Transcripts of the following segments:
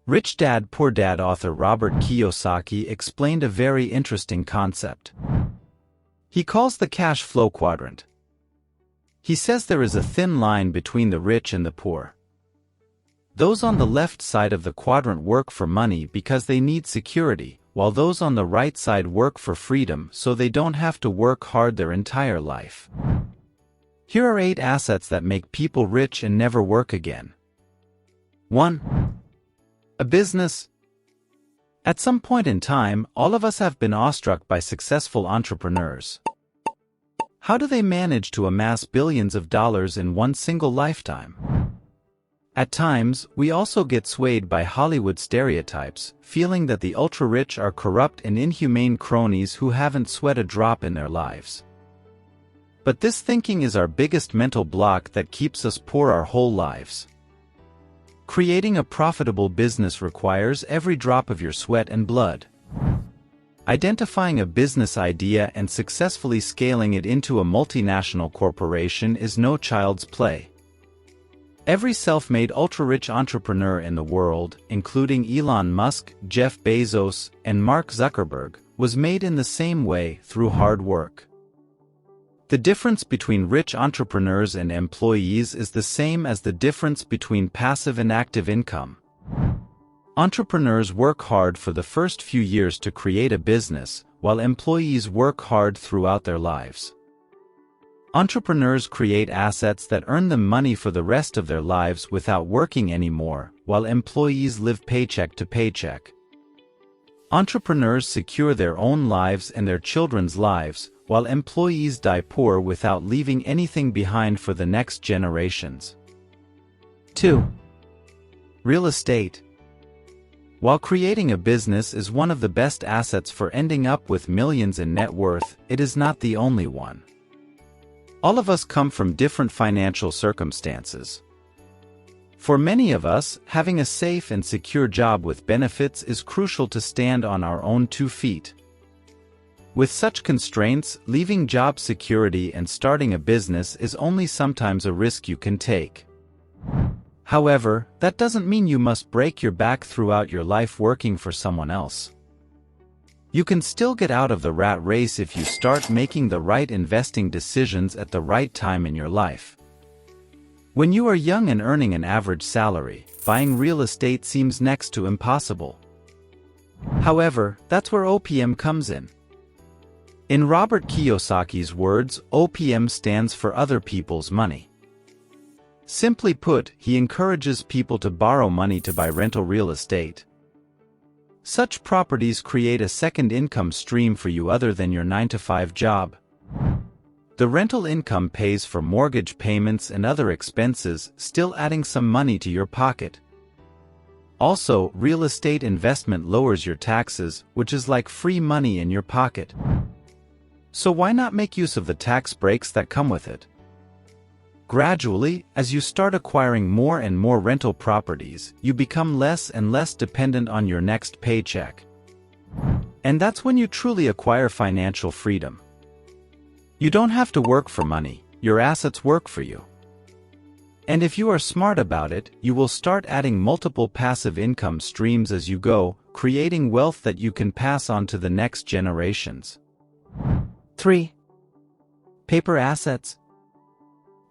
Rich Dad Poor Dad author Robert Kiyosaki explained a very interesting concept. He calls the cash flow quadrant. He says there is a thin line between the rich and the poor. Those on the left side of the quadrant work for money because they need security, while those on the right side work for freedom so they don't have to work hard their entire life. Here are 8 assets that make people rich and never work again. 1. A business. At some point in time, all of us have been awestruck by successful entrepreneurs. How do they manage to amass billions of dollars in one single lifetime? At times, we also get swayed by Hollywood stereotypes, feeling that the ultra-rich are corrupt and inhumane cronies who haven't sweat a drop in their lives. But this thinking is our biggest mental block that keeps us poor our whole lives. Creating a profitable business requires every drop of your sweat and blood. Identifying a business idea and successfully scaling it into a multinational corporation is no child's play. Every self-made ultra-rich entrepreneur in the world, including Elon Musk, Jeff Bezos, and Mark Zuckerberg, was made in the same way, through hard work. The difference between rich entrepreneurs and employees is the same as the difference between passive and active income. Entrepreneurs work hard for the first few years to create a business, while employees work hard throughout their lives. Entrepreneurs create assets that earn them money for the rest of their lives without working anymore, while employees live paycheck to paycheck. Entrepreneurs secure their own lives and their children's lives, while employees die poor without leaving anything behind for the next generations. 2. Real estate. While creating a business is one of the best assets for ending up with millions in net worth, it is not the only one. All of us come from different financial circumstances. For many of us, having a safe and secure job with benefits is crucial to stand on our own 2 feet. With such constraints, leaving job security and starting a business is only sometimes a risk you can take. However, that doesn't mean you must break your back throughout your life working for someone else. You can still get out of the rat race if you start making the right investing decisions at the right time in your life. When you are young and earning an average salary, buying real estate seems next to impossible. However, that's where OPM comes in. In Robert Kiyosaki's words, OPM stands for other people's money. Simply put, he encourages people to borrow money to buy rental real estate. Such properties create a second income stream for you other than your 9-to-5 job. The rental income pays for mortgage payments and other expenses, still adding some money to your pocket. Also, real estate investment lowers your taxes, which is like free money in your pocket. So why not make use of the tax breaks that come with it? Gradually, as you start acquiring more and more rental properties, you become less and less dependent on your next paycheck. And that's when you truly acquire financial freedom. You don't have to work for money, your assets work for you. And if you are smart about it, you will start adding multiple passive income streams as you go, creating wealth that you can pass on to the next generations. 3. Paper assets.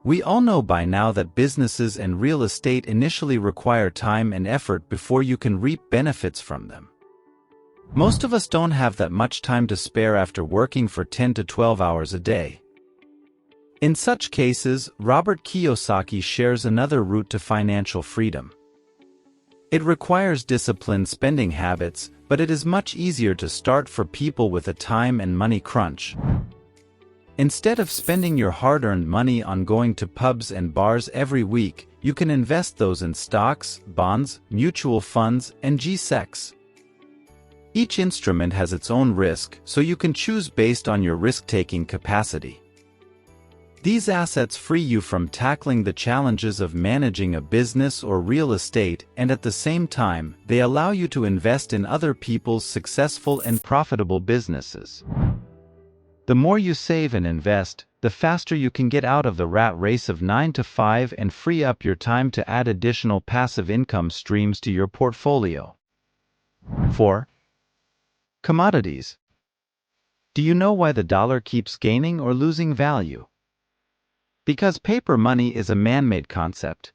We all know by now that businesses and real estate initially require time and effort before you can reap benefits from them. Most of us don't have that much time to spare after working for 10 to 12 hours a day. In such cases, Robert Kiyosaki shares another route to financial freedom. It requires disciplined spending habits, but it is much easier to start for people with a time and money crunch. Instead of spending your hard-earned money on going to pubs and bars every week, you can invest those in stocks, bonds, mutual funds, and G-Secs. Each instrument has its own risk, so you can choose based on your risk-taking capacity. These assets free you from tackling the challenges of managing a business or real estate, and at the same time, they allow you to invest in other people's successful and profitable businesses. The more you save and invest, the faster you can get out of the rat race of 9 to 5 and free up your time to add additional passive income streams to your portfolio. 4. Commodities. Do you know why the dollar keeps gaining or losing value? Because paper money is a man-made concept.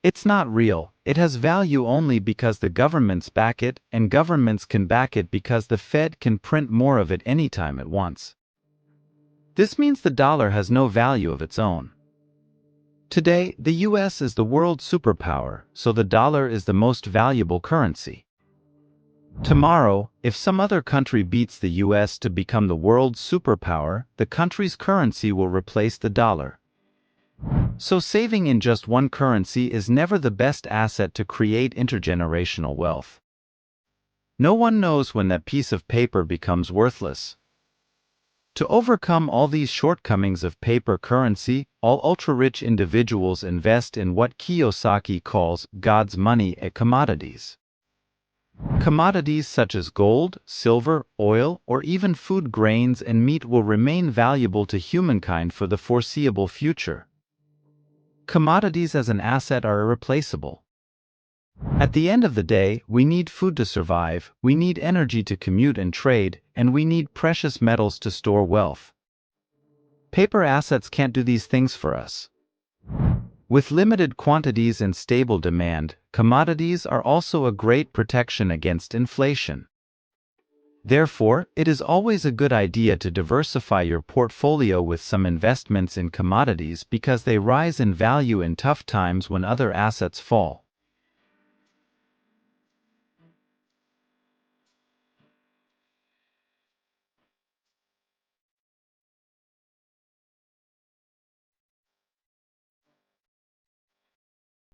It's not real. It has value only because the governments back it, and governments can back it because the Fed can print more of it anytime it wants. This means the dollar has no value of its own. Today, the US is the world superpower, so the dollar is the most valuable currency. Tomorrow, if some other country beats the US to become the world superpower, the country's currency will replace the dollar. So saving in just one currency is never the best asset to create intergenerational wealth. No one knows when that piece of paper becomes worthless. To overcome all these shortcomings of paper currency, all ultra-rich individuals invest in what Kiyosaki calls God's money at commodities. Commodities such as gold, silver, oil, or even food grains and meat will remain valuable to humankind for the foreseeable future. Commodities as an asset are irreplaceable. At the end of the day, we need food to survive, we need energy to commute and trade, and we need precious metals to store wealth. Paper assets can't do these things for us. With limited quantities and stable demand, commodities are also a great protection against inflation. Therefore, it is always a good idea to diversify your portfolio with some investments in commodities because they rise in value in tough times when other assets fall.